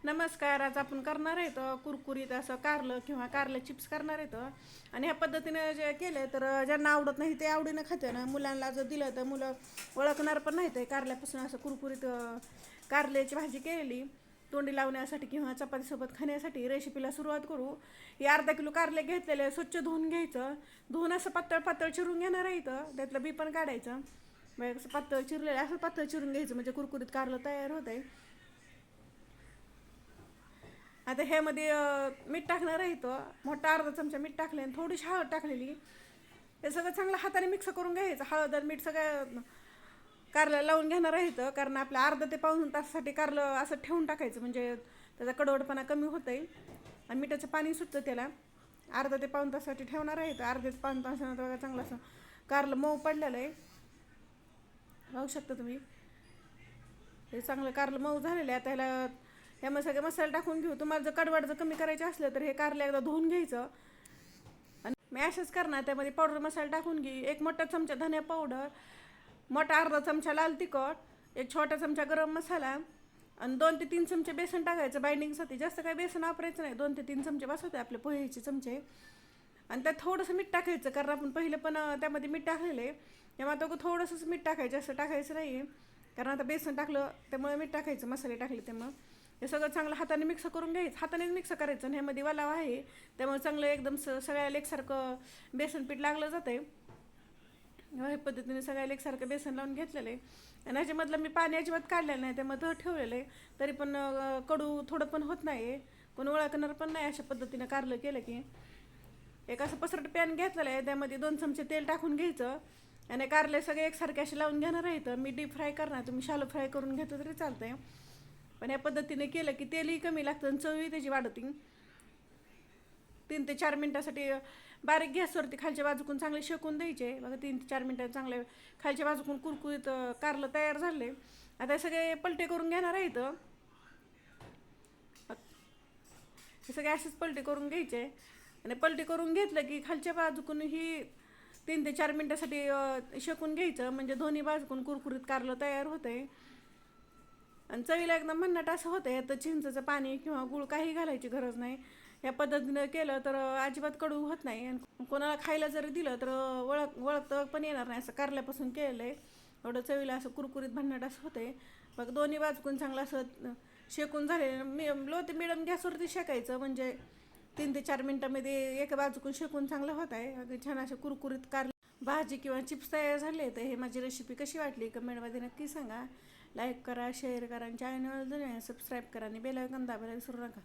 नमस्कार. आज आपण करणार आहेत कुरकुरीत असं कारलं किंवा कारलं चिप्स करणार आहेत. आणि ह्या पद्धतीने जे केले तर ज्यांना आवडत नाही ते आवडीनं खाते ना. मुलांना जर दिलं तर मुलं ओळखणार पण नाही. ते कारल्यापासून असं कुरकुरीत कारल्याची भाजी केलेली तोंडी लावण्यासाठी किंवा चपातीसोबत खाण्यासाठी. रेसिपीला सुरुवात करू. हे अर्धा किलो कारले घेतलेले स्वच्छ धुवून घ्यायचं. धुवून असं पातळ पातळ चिरून घेणार आहे. त्यातलं बी पण काढायचं. मग असं पातळ चिरलेलं असं पातळ चिरून घ्यायचं म्हणजे कुरकुरीत कारलं तयार होत आहे. आता ह्यामध्ये मीठ टाकणार आहे. मोठा अर्धा चमचा मीठ टाकले आणि थोडीशी हळद टाकलेली. हे सगळं चांगलं हाताने मिक्स करून घ्यायचं. हळद आणि मीठ सगळं कारलं लावून घेणार आहे. कारण आपल्या अर्धा ते पाऊण तासासाठी कारलं असं ठेवून टाकायचं म्हणजे त्याचा कडवटपणा कमी होता येईल आणि मिठाचं पाणी सुटतं त्याला. अर्धा ते पाऊण तासासाठी ठेवणार आहे. अर्ध्या ते पाऊण तासानंतर बघा चांगलं असं कारलं मऊ पडलेलं आहे. बघू शकता तुम्ही. हे चांगलं कारलं मऊ झालेलं आहे. आता ह्याला ह्यामध्ये सगळे मसाले टाकून घेऊ. तुम्हाला जर कडवट जर कमी करायचे असलं तर हे कारलं एकदा धुवून घ्यायचं आणि मी असेच करणार. त्यामध्ये पावडर मसाला टाकून घे. एक मोठा चमचा धने पावडर, मोठा अर्धा चमचा लाल तिखट, एक छोटा चमचा गरम मसाला आणि 2 ते 3 चमचे बेसन टाकायचं बाइंडिंगसाठी. जास्त काही बेसन वापरायचं नाही. 2 ते 3 चमचे बस होते आपले पोहेचे चमचे. आणि त्यात थोडंसं मीठ टाकायचं कारण आपण पहिलं पण त्यामध्ये मीठ टाकलेलं आहे. त्यामुळे तो थोडंसंच मीठ टाकायचं, असं टाकायचं नाही. कारण आता बेसन टाकलं त्यामुळे मीठ टाकायचं, मसाले टाकले त्यामुळं. हे सगळं चांगलं हाताने मिक्स करून घ्यायचं. हातानेच मिक्स करायचं आणि ह्यामध्ये वलावा आहे त्यामुळे चांगलं एकदम सगळ्याला एकसारखं बेसन पीठ लागलं जातं आहे. ह्या पद्धतीने सगळ्याला एकसारखं बेसन लावून घेतलेलं आहे. आणि ह्याच्यामधलं मी पाणी अजिबात काढलेलं नाही, त्यामध्ये ठेवलेलं आहे. तरी पण कडू थोडं पण होत नाही. कोण ओळखणार पण नाही अशा पद्धतीनं कारलं केलं की. एक असं पसरट पॅन घेतलेलं आहे. त्यामध्ये 2 चमचे तेल टाकून घ्यायचं आणि कारले सगळे एकसारखे असे लावून घेणार आहेत. मी डीप फ्राय करणार, तुम्ही शालो फ्राय करून घेतलं तरी चालतं आहे. पण या पद्धतीने केलं की तेलही कमी लागतं आणि चवही त्याची वाढती. 3 ते 4 मिनटासाठी बारीक गॅसवरती खालच्या बाजूकून चांगले शेकून द्यायचे. बघा 3 ते 4 मिनटात चांगले खालच्या बाजूकून कुरकुरीत कारलं तयार झाले. आता हे सगळे पलटे करून घेणार आहेत. हे सगळे असेच पलटे करून घ्यायचे आणि पलटे करून घेतलं की खालच्या बाजूकून ही 3 ते 4 मिनटासाठी शेकून घ्यायचं म्हणजे दोन्ही बाजूकून कुरकुरीत कारलं तयार होतंय. आणि चवीला एकदम भन्नाट असं होतं. यात चिंचेचं पाणी किंवा गूळ काही घालायची गरज नाही. या पद्धतीनं केलं तर अजिबात कडू होत नाही. आणि कोणाला खायला जरी दिलं तर वळखतं पण येणार नाही. असं कारल्यापासून केलेलं आहे. एवढं चवीला असं कुरकुरीत भन्नाट असं होते. मग दोन्ही बाजूकून चांगलं असं शेकून झाले. लो ते मिडियम गॅसवरती शेकायचं म्हणजे 3 ते 4 मिनटामध्ये एका बाजूकून शेकून चांगलं होत आहे. अगदी छान असे कुरकुरीत कारले भाजी किंवा चिप्स तयार झाले. तर हे माझी रेसिपी कशी वाटली कमेंटमध्ये नक्की सांगा. लाईक करा, शेअर करा आणि चॅनल सबस्क्राईब करा आणि बेल आयकॉन दाबायला विसरू नका.